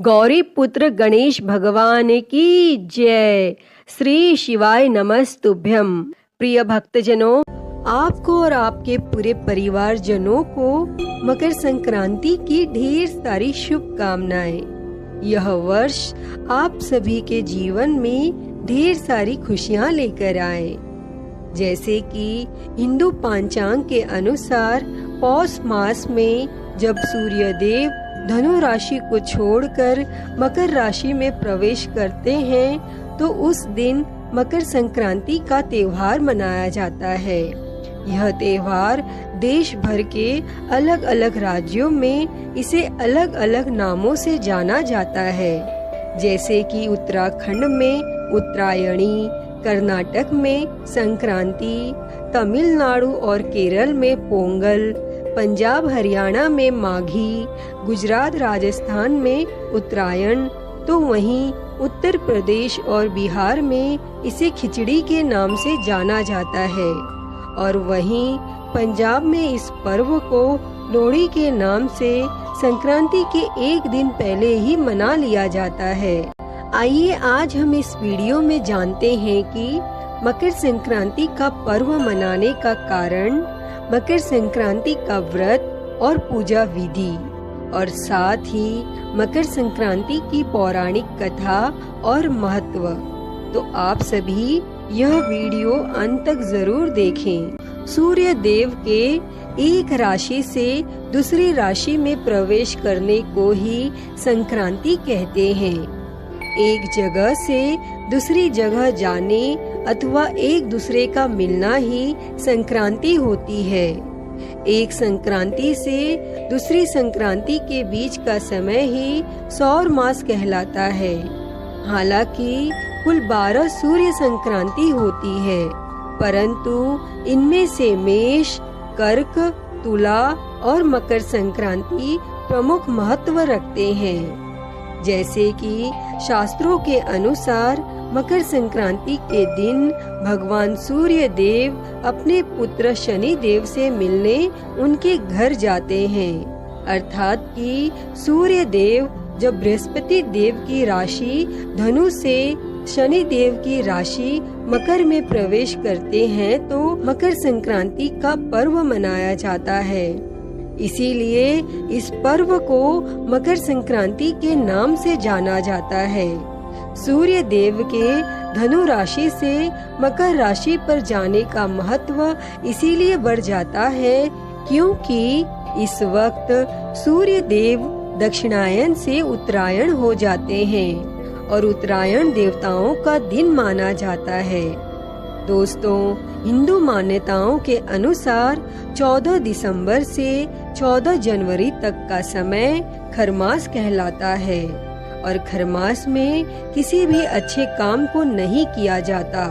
गौरी पुत्र गणेश भगवान की जय। श्री शिवाय नमस्तुभ्यम। प्रिय भक्तजनों, आपको और आपके पूरे परिवार जनों को मकर संक्रांति की ढेर सारी शुभकामनाएं। यह वर्ष आप सभी के जीवन में ढेर सारी खुशियां लेकर आए। जैसे कि हिंदू पंचांग के अनुसार पौष मास में जब सूर्य देव धनु राशि को छोड़कर मकर राशि में प्रवेश करते हैं तो उस दिन मकर संक्रांति का त्योहार मनाया जाता है। यह त्योहार देश भर के अलग अलग राज्यों में इसे अलग अलग नामों से जाना जाता है। जैसे कि उत्तराखंड में उत्तरायणी, कर्नाटक में संक्रांति, तमिलनाडु और केरल में पोंगल, पंजाब हरियाणा में माघी, गुजरात राजस्थान में उत्तरायण, तो वहीं उत्तर प्रदेश और बिहार में इसे खिचड़ी के नाम से जाना जाता है। और वहीं पंजाब में इस पर्व को लोहड़ी के नाम से संक्रांति के एक दिन पहले ही मना लिया जाता है। आइए आज हम इस वीडियो में जानते हैं कि मकर संक्रांति का पर्व मनाने का कारण, मकर संक्रांति का व्रत और पूजा विधि, और साथ ही मकर संक्रांति की पौराणिक कथा और महत्व। तो आप सभी यह वीडियो अंत तक जरूर देखें। सूर्य देव के एक राशि से दूसरी राशि में प्रवेश करने को ही संक्रांति कहते हैं। एक जगह से दूसरी जगह जाने अथवा एक दूसरे का मिलना ही संक्रांति होती है। एक संक्रांति से दूसरी संक्रांति के बीच का समय ही सौर मास कहलाता है। हालांकि कुल 12 सूर्य संक्रांति होती है, परंतु इनमें से मेष, कर्क, तुला और मकर संक्रांति प्रमुख महत्व रखते हैं। जैसे कि शास्त्रों के अनुसार मकर संक्रांति के दिन भगवान सूर्य देव अपने पुत्र शनि देव से मिलने उनके घर जाते हैं। अर्थात कि सूर्य देव जब बृहस्पति देव की राशि धनु से शनि देव की राशि मकर में प्रवेश करते हैं तो मकर संक्रांति का पर्व मनाया जाता है। इसीलिए इस पर्व को मकर संक्रांति के नाम से जाना जाता है। सूर्य देव के धनु राशि से मकर राशि पर जाने का महत्व इसीलिए बढ़ जाता है क्योंकि इस वक्त सूर्य देव दक्षिणायन से उत्तरायण हो जाते हैं और उत्तरायण देवताओं का दिन माना जाता है। दोस्तों, हिंदू मान्यताओं के अनुसार 14 दिसंबर से 14 जनवरी तक का समय खरमास कहलाता है और खरमास में किसी भी अच्छे काम को नहीं किया जाता।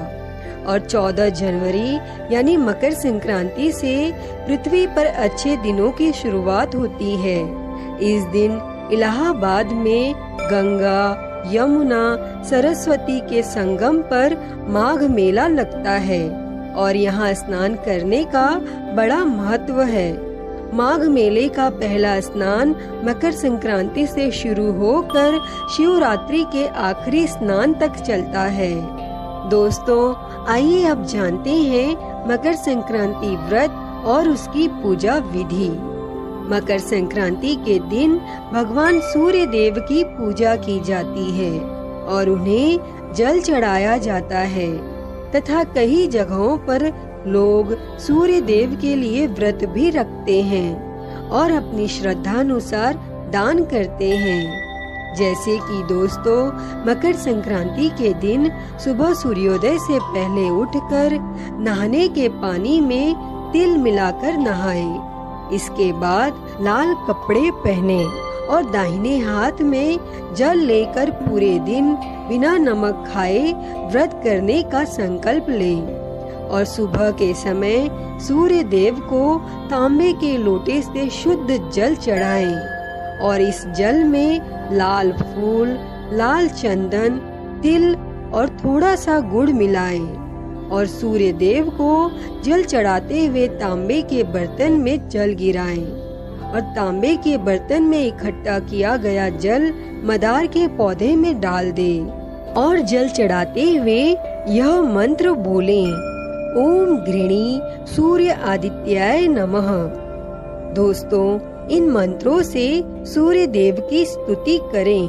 और 14 जनवरी यानी मकर संक्रांति से पृथ्वी पर अच्छे दिनों की शुरुआत होती है। इस दिन इलाहाबाद में गंगा, यमुना, सरस्वती के संगम पर माघ मेला लगता है और यहाँ स्नान करने का बड़ा महत्व है। माघ मेले का पहला स्नान मकर संक्रांति से शुरू होकर शिवरात्रि के आखिरी स्नान तक चलता है। दोस्तों, आइए अब जानते हैं मकर संक्रांति व्रत और उसकी पूजा विधि। मकर संक्रांति के दिन भगवान सूर्य देव की पूजा की जाती है और उन्हें जल चढ़ाया जाता है तथा कई जगहों पर लोग सूर्य देव के लिए व्रत भी रखते हैं और अपनी श्रद्धानुसार दान करते हैं। जैसे कि दोस्तों, मकर संक्रांति के दिन सुबह सूर्योदय से पहले उठकर नहाने के पानी में तिल मिलाकर नहाए। इसके बाद लाल कपड़े पहने और दाहिने हाथ में जल लेकर पूरे दिन बिना नमक खाए व्रत करने का संकल्प लें और सुबह के समय सूर्य देव को तांबे के लोटे से शुद्ध जल चढ़ाएं और इस जल में लाल फूल, लाल चंदन, तिल और थोड़ा सा गुड़ मिलाएं और सूर्य देव को जल चढ़ाते हुए तांबे के बर्तन में जल गिराएं और तांबे के बर्तन में इकट्ठा किया गया जल मदार के पौधे में डाल दे और जल चढ़ाते हुए यह मंत्र बोले, ओम घृणी सूर्य आदित्याय नमः। दोस्तों, इन मंत्रों से सूर्य देव की स्तुति करें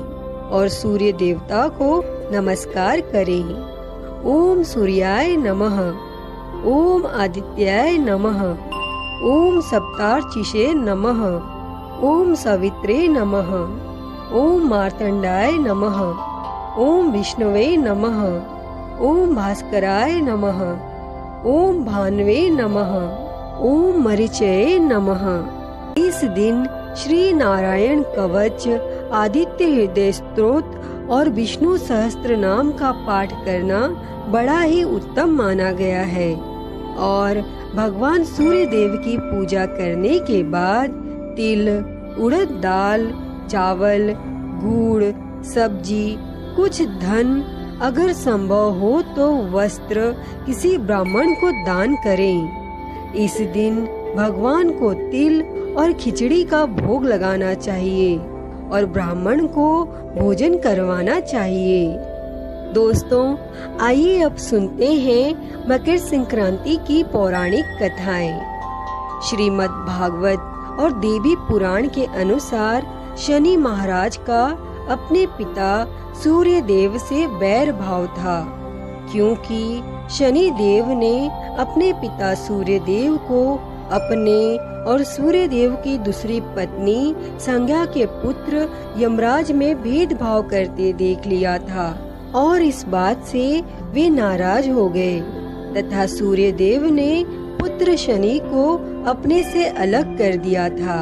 और सूर्य देवता को नमस्कार करें। ओम सूर्याय नमः, ओम आदित्याय नमः, ओम सप्तार्चिषे नमः, ओम सवित्रे नमः, ओम मार्तंडाय नमः, ओम विष्णुवे नमः, ओम भास्कराय नमः, ओम भानवे नमः, ओम मरीचये नमः। इस दिन श्री नारायण कवच, आदित्य हृदय स्तोत्र और विष्णु सहस्त्र नाम का पाठ करना बड़ा ही उत्तम माना गया है। और भगवान सूर्य देव की पूजा करने के बाद तिल, उड़द दाल, चावल, गुड़, सब्जी, कुछ धन, अगर संभव हो तो वस्त्र किसी ब्राह्मण को दान करें। इस दिन भगवान को तिल और खिचड़ी का भोग लगाना चाहिए और ब्राह्मण को भोजन करवाना चाहिए। दोस्तों, आइए अब सुनते हैं मकर संक्रांति की पौराणिक कथाएं। श्रीमद् भागवत और देवी पुराण के अनुसार शनि महाराज का अपने पिता सूर्य देव से बैर भाव था, क्योंकि शनि देव ने अपने पिता सूर्य देव को अपने और सूर्य देव की दूसरी पत्नी संज्ञा के पुत्र यमराज में भेदभाव करते देख लिया था और इस बात से वे नाराज हो गए तथा सूर्य देव ने पुत्र शनि को अपने से अलग कर दिया था।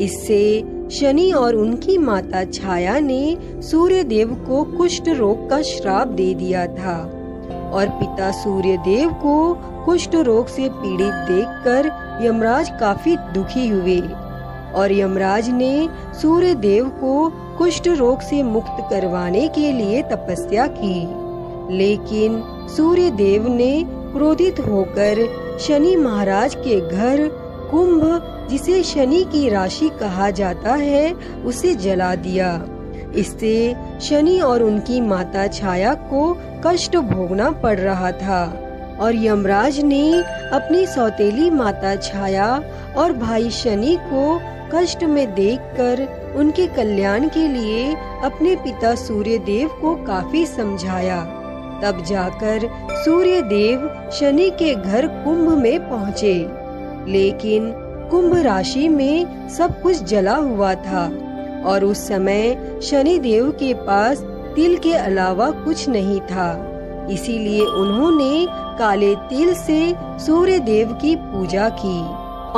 इससे शनि और उनकी माता छाया ने सूर्य देव को कुष्ठ रोग का श्राप दे दिया था और पिता सूर्य देव को कुष्ठ रोग से पीड़ित देखकर यमराज काफी दुखी हुए और यमराज ने सूर्य देव को कुष्ठ रोग से मुक्त करवाने के लिए तपस्या की। लेकिन सूर्य देव ने क्रोधित होकर शनि महाराज के घर कुंभ, जिसे शनि की राशि कहा जाता है, उसे जला दिया। इससे शनि और उनकी माता छाया को कष्ट भोगना पड़ रहा था और यमराज ने अपनी सौतेली माता छाया और भाई शनि को कष्ट में देखकर उनके कल्याण के लिए अपने पिता सूर्य देव को काफी समझाया। तब जाकर सूर्य देव शनि के घर कुंभ में पहुँचे, लेकिन कुंभ राशि में सब कुछ जला हुआ था और उस समय शनि देव के पास तिल के अलावा कुछ नहीं था। इसीलिए उन्होंने काले तिल से सूर्य देव की पूजा की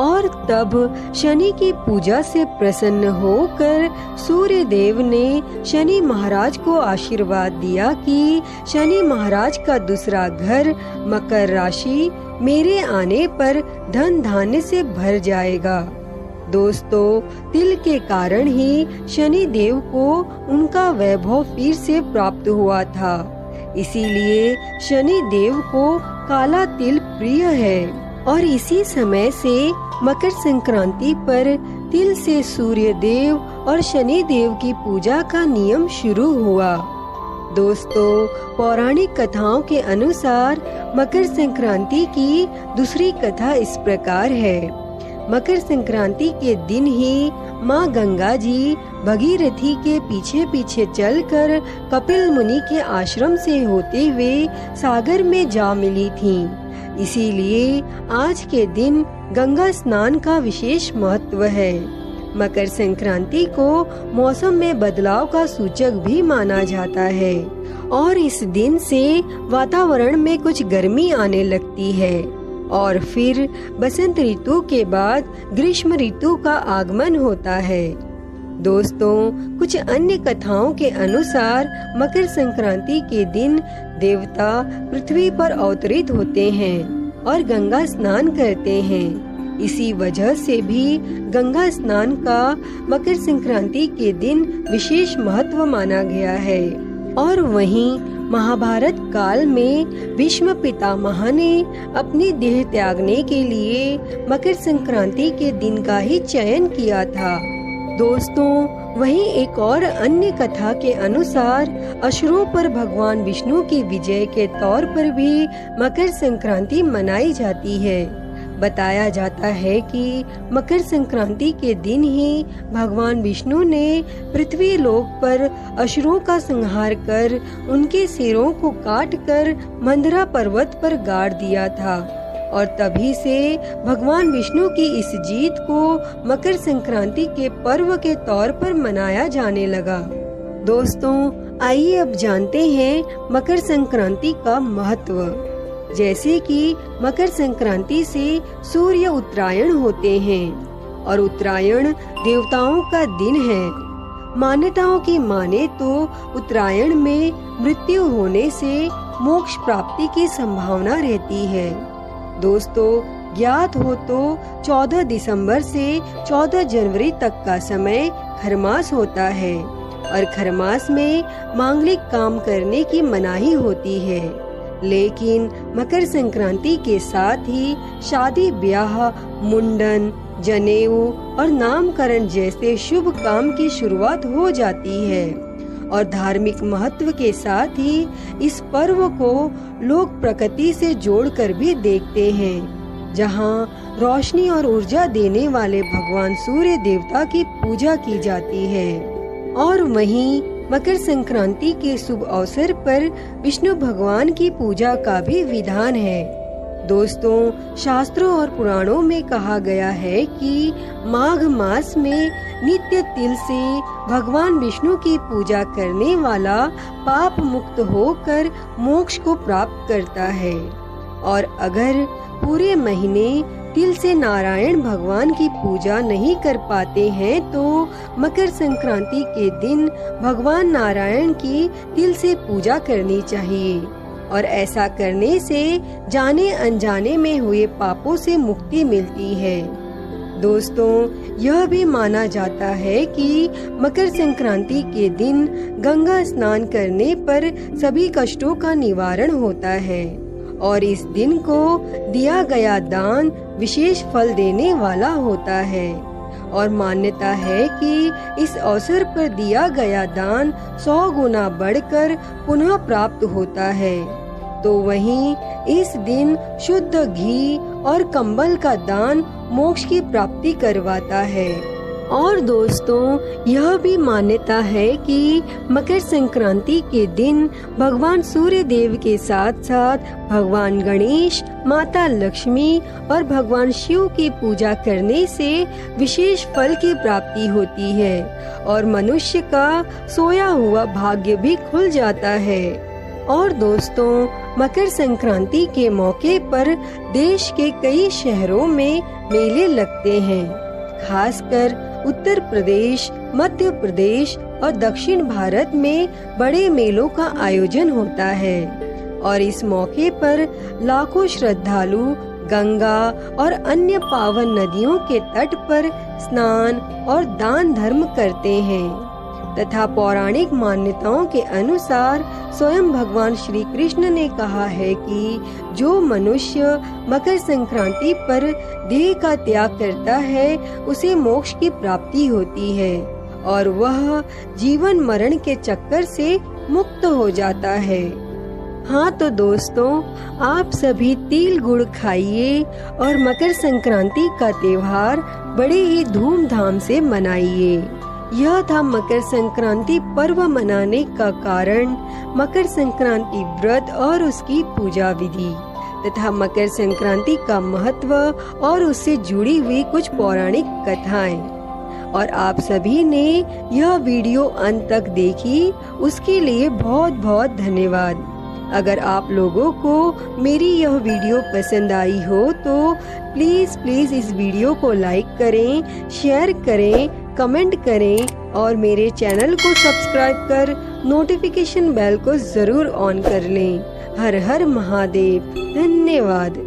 और तब शनि की पूजा से प्रसन्न होकर सूर्य देव ने शनि महाराज को आशीर्वाद दिया कि शनि महाराज का दूसरा घर मकर राशि मेरे आने पर धन धान्य से भर जाएगा। दोस्तों, तिल के कारण ही शनि देव को उनका वैभव फिर से प्राप्त हुआ था। इसीलिए शनि देव को काला तिल प्रिय है और इसी समय से मकर संक्रांति पर तिल से सूर्य देव और शनि देव की पूजा का नियम शुरू हुआ। दोस्तों, पौराणिक कथाओं के अनुसार मकर संक्रांति की दूसरी कथा इस प्रकार है। मकर संक्रांति के दिन ही माँ गंगा जी भगीरथी के पीछे पीछे चलकर कपिल मुनि के आश्रम से होते हुए सागर में जा मिली थीं। इसीलिए आज के दिन गंगा स्नान का विशेष महत्व है। मकर संक्रांति को मौसम में बदलाव का सूचक भी माना जाता है और इस दिन से वातावरण में कुछ गर्मी आने लगती है और फिर बसंत ऋतु के बाद ग्रीष्म ऋतु का आगमन होता है। दोस्तों, कुछ अन्य कथाओं के अनुसार मकर संक्रांति के दिन देवता पृथ्वी पर अवतरित होते हैं और गंगा स्नान करते हैं। इसी वजह से भी गंगा स्नान का मकर संक्रांति के दिन विशेष महत्व माना गया है। और वहीं महाभारत काल में भीष्म पितामह ने अपनी देह त्यागने के लिए मकर संक्रांति के दिन का ही चयन किया था। दोस्तों, वहीं एक और अन्य कथा के अनुसार असुरों पर भगवान विष्णु की विजय के तौर पर भी मकर संक्रांति मनाई जाती है। बताया जाता है कि मकर संक्रांति के दिन ही भगवान विष्णु ने पृथ्वी लोक पर असुरों का संहार कर उनके सिरों को काटकर मंदरा पर्वत पर गाड़ दिया था और तभी से भगवान विष्णु की इस जीत को मकर संक्रांति के पर्व के तौर पर मनाया जाने लगा। दोस्तों, आइए अब जानते हैं मकर संक्रांति का महत्व। जैसे कि मकर संक्रांति से सूर्य उत्तरायण होते हैं और उत्तरायण देवताओं का दिन है। मान्यताओं की माने तो उत्तरायण में मृत्यु होने से मोक्ष प्राप्ति की संभावना रहती है। दोस्तों, ज्ञात हो तो 14 दिसंबर से 14 जनवरी तक का समय खरमास होता है और खरमास में मांगलिक काम करने की मनाही होती है। लेकिन मकर संक्रांति के साथ ही शादी ब्याह, मुंडन, जनेऊ और नामकरण जैसे शुभ काम की शुरुआत हो जाती है और धार्मिक महत्व के साथ ही इस पर्व को लोग प्रकृति से जोड़कर भी देखते हैं, जहां रोशनी और ऊर्जा देने वाले भगवान सूर्य देवता की पूजा की जाती है। और वहीं मकर संक्रांति के शुभ अवसर पर विष्णु भगवान की पूजा का भी विधान है। दोस्तों, शास्त्रों और पुराणों में कहा गया है कि माघ मास में नित्य तिल से भगवान विष्णु की पूजा करने वाला पाप मुक्त होकर मोक्ष को प्राप्त करता है और अगर पूरे महीने तिल से नारायण भगवान की पूजा नहीं कर पाते हैं तो मकर संक्रांति के दिन भगवान नारायण की तिल से पूजा करनी चाहिए और ऐसा करने से जाने अनजाने में हुए पापों से मुक्ति मिलती है। दोस्तों, यह भी माना जाता है कि मकर संक्रांति के दिन गंगा स्नान करने पर सभी कष्टों का निवारण होता है और इस दिन को दिया गया दान विशेष फल देने वाला होता है और मान्यता है कि इस अवसर पर दिया गया दान 100 गुना बढ़कर पुनः प्राप्त होता है। तो वहीं इस दिन शुद्ध घी और कंबल का दान मोक्ष की प्राप्ति करवाता है। और दोस्तों, यह भी मान्यता है कि मकर संक्रांति के दिन भगवान सूर्य देव के साथ साथ भगवान गणेश, माता लक्ष्मी और भगवान शिव की पूजा करने से विशेष फल की प्राप्ति होती है और मनुष्य का सोया हुआ भाग्य भी खुल जाता है। और दोस्तों, मकर संक्रांति के मौके पर देश के कई शहरों में मेले लगते हैं। खासकर उत्तर प्रदेश, मध्य प्रदेश और दक्षिण भारत में बड़े मेलों का आयोजन होता है और इस मौके पर लाखों श्रद्धालु गंगा और अन्य पावन नदियों के तट पर स्नान और दान धर्म करते हैं तथा पौराणिक मान्यताओं के अनुसार स्वयं भगवान श्री कृष्ण ने कहा है कि जो मनुष्य मकर संक्रांति पर देह का त्याग करता है उसे मोक्ष की प्राप्ति होती है और वह जीवन मरण के चक्कर से मुक्त हो जाता है। हाँ तो दोस्तों, आप सभी तिल गुड़ खाइए और मकर संक्रांति का त्योहार बड़े ही धूमधाम से मनाइए। यह था मकर संक्रांति पर्व मनाने का कारण, मकर संक्रांति व्रत और उसकी पूजा विधि तथा मकर संक्रांति का महत्व और उससे जुड़ी हुई कुछ पौराणिक कथाएं। और आप सभी ने यह वीडियो अंत तक देखी, उसके लिए बहुत बहुत धन्यवाद। अगर आप लोगों को मेरी यह वीडियो पसंद आई हो तो प्लीज इस वीडियो को लाइक करें, शेयर करें, कमेंट करें और मेरे चैनल को सब्सक्राइब कर नोटिफिकेशन बेल को जरूर ऑन कर लें। हर हर महादेव। धन्यवाद।